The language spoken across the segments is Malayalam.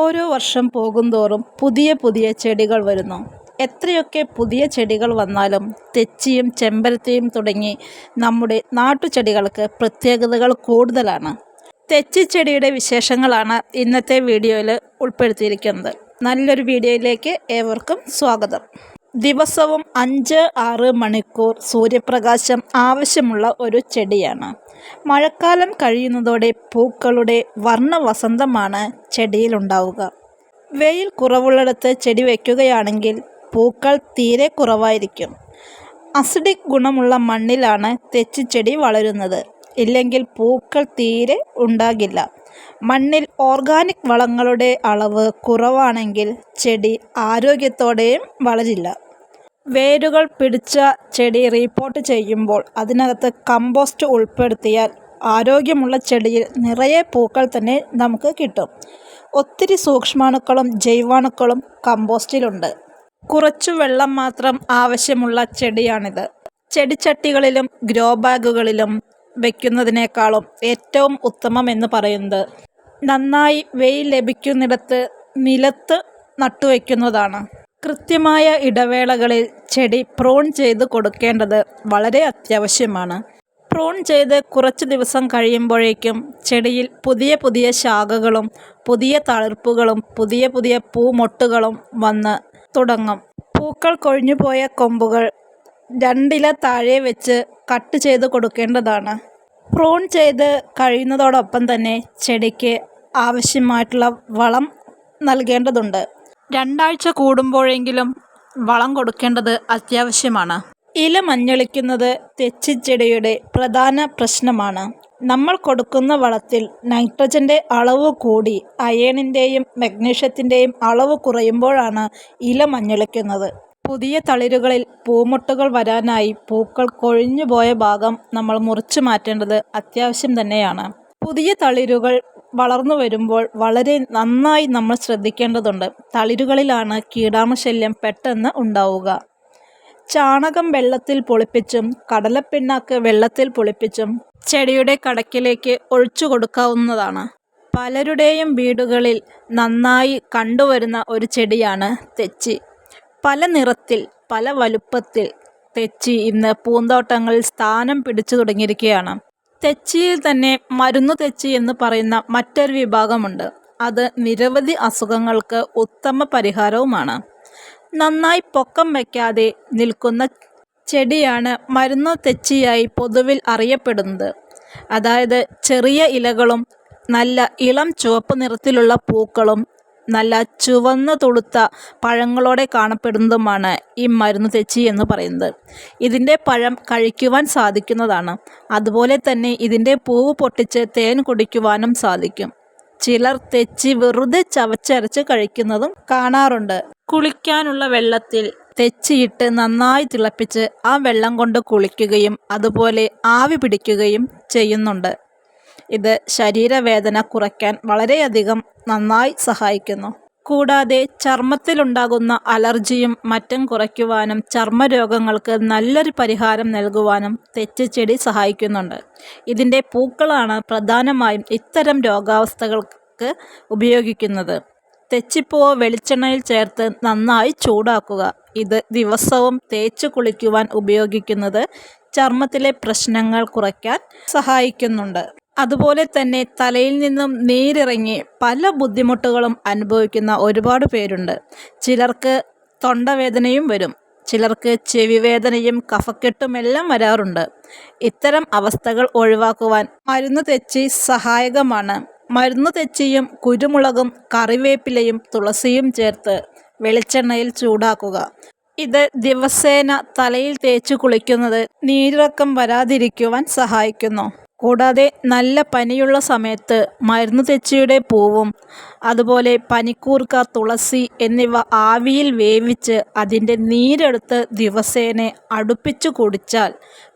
ഓരോ വർഷം പോകുന്തോറും പുതിയ പുതിയ ചെടികൾ വരുന്നു. എത്രയൊക്കെ പുതിയ ചെടികൾ വന്നാലും തെച്ചിയും ചെമ്പരത്തിയും തുടങ്ങി നമ്മുടെ നാട്ടുചെടികൾക്ക് പ്രത്യേകതകൾ കൂടുതലാണ്. തെച്ചിച്ചെടിയുടെ വിശേഷങ്ങളാണ് ഇന്നത്തെ വീഡിയോയിൽ ഉൾപ്പെടുത്തിയിരിക്കുന്നത്. നല്ലൊരു വീഡിയോയിലേക്ക് ഏവർക്കും സ്വാഗതം. ദിവസവും 5-6 മണിക്കൂർ സൂര്യപ്രകാശം ആവശ്യമുള്ള ഒരു ചെടിയാണ്. മഴക്കാലം കഴിയുന്നതോടെ പൂക്കളുടെ വർണ്ണവസന്തമാണ് ചെടിയിലുണ്ടാവുക. വെയിൽ കുറവുള്ളിടത്ത് ചെടി വയ്ക്കുകയാണെങ്കിൽ പൂക്കൾ തീരെ കുറവായിരിക്കും. അസിഡിക് ഗുണമുള്ള മണ്ണിലാണ് തെച്ചിച്ചെടി വളരുന്നത്. ഇല്ലെങ്കിൽ പൂക്കൾ തീരെ ഉണ്ടാകില്ല. മണ്ണിൽ ഓർഗാനിക് വളങ്ങളുടെ അളവ് കുറവാണെങ്കിൽ ചെടി ആരോഗ്യത്തോടെയും വളരില്ല. വേരുകൾ പിടിച്ച ചെടി റീപോർട്ട് ചെയ്യുമ്പോൾ അതിനകത്ത് കമ്പോസ്റ്റ് ഉൾപ്പെടുത്തിയാൽ ആരോഗ്യമുള്ള ചെടിയിൽ നിറയെ പൂക്കൾ തന്നെ നമുക്ക് കിട്ടും. ഒത്തിരി സൂക്ഷ്മാണുക്കളും ജൈവാണുക്കളും കമ്പോസ്റ്റിലുണ്ട്. കുറച്ചു വെള്ളം മാത്രം ആവശ്യമുള്ള ചെടിയാണിത്. ചെടിച്ചട്ടികളിലും ഗ്രോ ബാഗുകളിലും വയ്ക്കുന്നതിനേക്കാളും ഏറ്റവും ഉത്തമം എന്ന് പറയുന്നത് നന്നായി വെയിൽ ലഭിക്കുന്നിടത്ത് നിലത്ത് നട്ടുവയ്ക്കുന്നതാണ്. കൃത്യമായ ഇടവേളകളിൽ ചെടി പ്രൂൺ ചെയ്ത് കൊടുക്കേണ്ടത് വളരെ അത്യാവശ്യമാണ്. പ്രൂൺ ചെയ്ത് കുറച്ച് ദിവസം കഴിയുമ്പോഴേക്കും ചെടിയിൽ പുതിയ പുതിയ ശാഖകളും പുതിയ തളിർപ്പുകളും പുതിയ പുതിയ പൂമൊട്ടുകളും വന്ന് തുടങ്ങും. പൂക്കൾ കൊഴിഞ്ഞുപോയ കൊമ്പുകൾ 2 ഇല താഴെ വെച്ച് കട്ട് ചെയ്ത് കൊടുക്കേണ്ടതാണ്. പ്രൂൺ ചെയ്ത് കഴിയുന്നതോടൊപ്പം തന്നെ ചെടിക്ക് ആവശ്യമായിട്ടുള്ള വളം നൽകേണ്ടതുണ്ട്. 2 ആഴ്ച കൂടുമ്പോഴെങ്കിലും വളം കൊടുക്കേണ്ടത് അത്യാവശ്യമാണ്. ഇല മഞ്ഞളിക്കുന്നത് തെച്ചിച്ചെടിയുടെ പ്രധാന പ്രശ്നമാണ്. നമ്മൾ കൊടുക്കുന്ന വളത്തിൽ നൈട്രജൻ്റെ അളവ് കൂടി അയേണിൻ്റെയും മഗ്നീഷ്യത്തിൻ്റെയും അളവ് കുറയുമ്പോഴാണ് ഇല മഞ്ഞളിക്കുന്നത്. പുതിയ തളിരുകളിൽ പൂമൊട്ടുകൾ വരാനായി പൂക്കൾ കൊഴിഞ്ഞുപോയ ഭാഗം നമ്മൾ മുറിച്ചു മാറ്റേണ്ടത് അത്യാവശ്യം തന്നെയാണ്. പുതിയ തളിരുകൾ വളർന്നു വരുമ്പോൾ വളരെ നന്നായി നമ്മൾ ശ്രദ്ധിക്കേണ്ടതുണ്ട്. തളിരുകളിലാണ് കീടാണുശല്യം പെട്ടെന്ന് ഉണ്ടാവുക. ചാണകം വെള്ളത്തിൽ പുളിപ്പിച്ചും കടലപ്പിണ്ണാക്ക് വെള്ളത്തിൽ പുളിപ്പിച്ചും ചെടിയുടെ കടക്കിലേക്ക് ഒഴിച്ചു കൊടുക്കാവുന്നതാണ്. പലരുടെയും വീടുകളിൽ നന്നായി കണ്ടുവരുന്ന ഒരു ചെടിയാണ് തെച്ചി. പല നിറത്തിൽ പല വലുപ്പത്തിൽ തെച്ചി ഇന്ന് പൂന്തോട്ടങ്ങളിൽ സ്ഥാനം പിടിച്ചു തുടങ്ങിയിരിക്കുകയാണ്. തെച്ചിയിൽ തന്നെ മരുന്നു തെച്ചി എന്ന് പറയുന്ന മറ്റൊരു വിഭാഗമുണ്ട്. അത് നിരവധി അസുഖങ്ങൾക്ക് ഉത്തമ പരിഹാരവുമാണ്. നന്നായി പൊക്കം വയ്ക്കാതെ നിൽക്കുന്ന ചെടിയാണ് മരുന്നു തെച്ചിയായി പൊതുവിൽ അറിയപ്പെടുന്നത്. അതായത് ചെറിയ ഇലകളും നല്ല ഇളം ചുവപ്പ് നിറത്തിലുള്ള പൂക്കളും നല്ല ചുവന്ന തുളുത്ത പഴങ്ങളോടെ കാണപ്പെടുന്നതുമാണ് ഈ മരുന്നു തെച്ചി എന്ന് പറയുന്നത്. ഇതിൻ്റെ പഴം കഴിക്കുവാൻ സാധിക്കുന്നതാണ്. അതുപോലെ തന്നെ ഇതിൻ്റെ പൂവ് പൊട്ടിച്ച് തേൻ കുടിക്കുവാനും സാധിക്കും. ചിലർ തെച്ചി വെറുതെ ചവച്ചരച്ച് കഴിക്കുന്നതും കാണാറുണ്ട്. കുളിക്കാനുള്ള വെള്ളത്തിൽ തെച്ചിയിട്ട് നന്നായി തിളപ്പിച്ച് ആ വെള്ളം കൊണ്ട് കുളിക്കുകയും അതുപോലെ ആവി പിടിക്കുകയും ചെയ്യുന്നുണ്ട്. ഇത് ശരീരവേദന കുറയ്ക്കാൻ വളരെയധികം നന്നായി സഹായിക്കുന്നു. കൂടാതെ ചർമ്മത്തിലുണ്ടാകുന്ന അലർജിയും മറ്റും കുറയ്ക്കുവാനും ചർമ്മരോഗങ്ങൾക്ക് നല്ലൊരു പരിഹാരം നൽകുവാനും തെച്ചിച്ചെടി സഹായിക്കുന്നുണ്ട്. ഇതിൻ്റെ പൂക്കളാണ് പ്രധാനമായും ഇത്തരം രോഗാവസ്ഥകൾക്ക് ഉപയോഗിക്കുന്നത്. തെച്ചിപ്പൂവ് വെളിച്ചെണ്ണയിൽ ചേർത്ത് നന്നായി ചൂടാക്കുക. ഇത് ദിവസവും തേച്ച് കുളിക്കുവാൻ ഉപയോഗിക്കുന്നത് ചർമ്മത്തിലെ പ്രശ്നങ്ങൾ കുറയ്ക്കാൻ സഹായിക്കുന്നുണ്ട്. അതുപോലെ തന്നെ തലയിൽ നിന്നും നീരിറങ്ങി പല ബുദ്ധിമുട്ടുകളും അനുഭവിക്കുന്ന ഒരുപാട് പേരുണ്ട്. ചിലർക്ക് തൊണ്ടവേദനയും വരും. ചിലർക്ക് ചെവിവേദനയും കഫക്കെട്ടുമെല്ലാം വരാറുണ്ട്. ഇത്തരം അവസ്ഥകൾ ഒഴിവാക്കുവാൻ മരുന്നു തെച്ചി സഹായകമാണ്. മരുന്നു തെച്ചിയും കുരുമുളകും കറിവേപ്പിലയും തുളസിയും ചേർത്ത് വെളിച്ചെണ്ണയിൽ ചൂടാക്കുക. ഇത് ദിവസേന തലയിൽ തേച്ച് കുളിക്കുന്നത് നീരിറക്കം വരാതിരിക്കുവാൻ സഹായിക്കുന്നു. കൂടാതെ നല്ല പനിയുള്ള സമയത്ത് മരുന്നു തെച്ചിയുടെ പൂവും അതുപോലെ പനിക്കൂർക്ക, തുളസി എന്നിവ ആവിയിൽ വേവിച്ച് അതിൻ്റെ നീരെടുത്ത് ദിവസേന അടുപ്പിച്ചു കുടിച്ചാൽ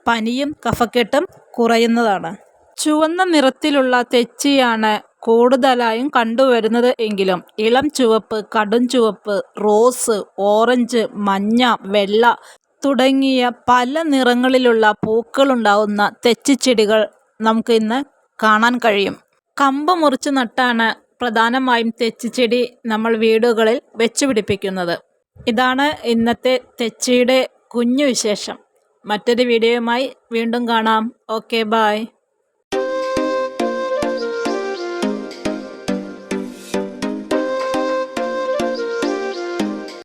പനിയും കഫക്കെട്ടും കുറയുന്നതാണ്. ചുവന്ന നിറത്തിലുള്ള തെച്ചിയാണ് കൂടുതലായും കണ്ടുവരുന്നത് എങ്കിലും ഇളം ചുവപ്പ്, കടും ചുവപ്പ്, റോസ്, ഓറഞ്ച്, മഞ്ഞ, വെള്ള തുടങ്ങിയ പല നിറങ്ങളിലുള്ള പൂക്കളുണ്ടാവുന്ന തെച്ചിച്ചെടികൾ നമുക്ക് ഇന്ന് കാണാൻ കഴിയും. കമ്പ് മുറിച്ച് നട്ടാണ് പ്രധാനമായും തെച്ചിച്ചെടി നമ്മൾ വീടുകളിൽ വെച്ച് പിടിപ്പിക്കുന്നത്. ഇതാണ് ഇന്നത്തെ തെച്ചിയുടെ കുഞ്ഞു വിശേഷം. മറ്റൊരു വീഡിയോയുമായി വീണ്ടും കാണാം. Okay, by.